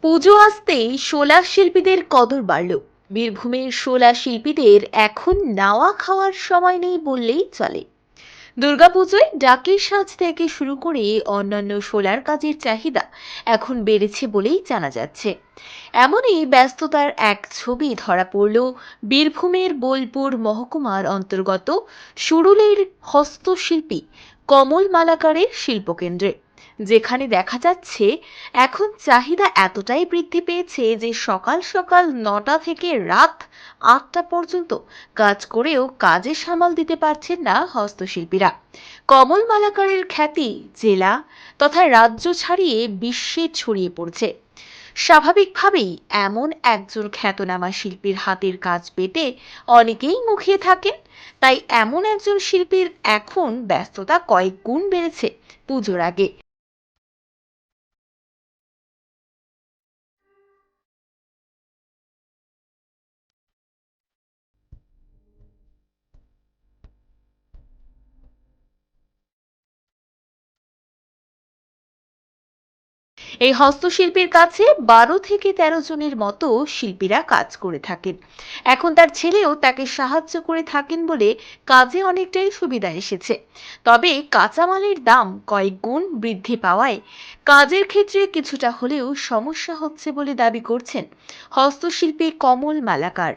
পুজো আসতেই শোলা শিল্পীদের কদর বাড়ল। বীরভূমের শোলা শিল্পীদের এখন নাওয়া খাওয়ার সময় নেই বললেই চলে। দুর্গাপুজোয় ডাকের সাজ থেকে শুরু করে অন্যান্য শোলার কাজের চাহিদা এখন বেড়েছে বলেই জানা যাচ্ছে। এমনই ব্যস্ততার এক ছবি ধরা পড়ল বীরভূমের বোলপুর মহকুমার অন্তর্গত সুরুলের হস্তশিল্পী কমল মালাকারের শিল্পকেন্দ্রে, যেখানে দেখা যাচ্ছে এখন চাহিদা এতটাই বৃদ্ধি পেয়েছে যে সকাল সকাল 9টা থেকে রাত 8টা পর্যন্ত কাজ করেও কাজে সামাল দিতে পারছেন না হস্তশিল্পীরা। কমল মালাকারের খ্যাতি জেলা তথা রাজ্য ছাড়িয়ে বিশ্বে ছড়িয়ে পড়ছে। স্বাভাবিকভাবেই এমন একজন খ্যাতনামা শিল্পীর হাতের কাজ পেতে অনেকেই মুখিয়ে থাকেন। তাই এমন একজন শিল্পীর এখন ব্যস্ততা কয়েক গুণ বেড়েছে পুজোর আগে। এই হস্তশিল্পীর কাছে 12 থেকে 13 জনের মতো শিল্পীরা কাজ করে থাকেন। এখন তার ছেলেও তাকে সাহায্য করে থাকেন বলে কাজে অনেকটাই সুবিধা এসেছে। তবে কাঁচামালের দাম কয়েক গুণ বৃদ্ধি পাওয়ায় কাজের ক্ষেত্রে কিছুটা হলেও সমস্যা হচ্ছে বলে দাবি করছেন হস্তশিল্পী কমল মালাকার।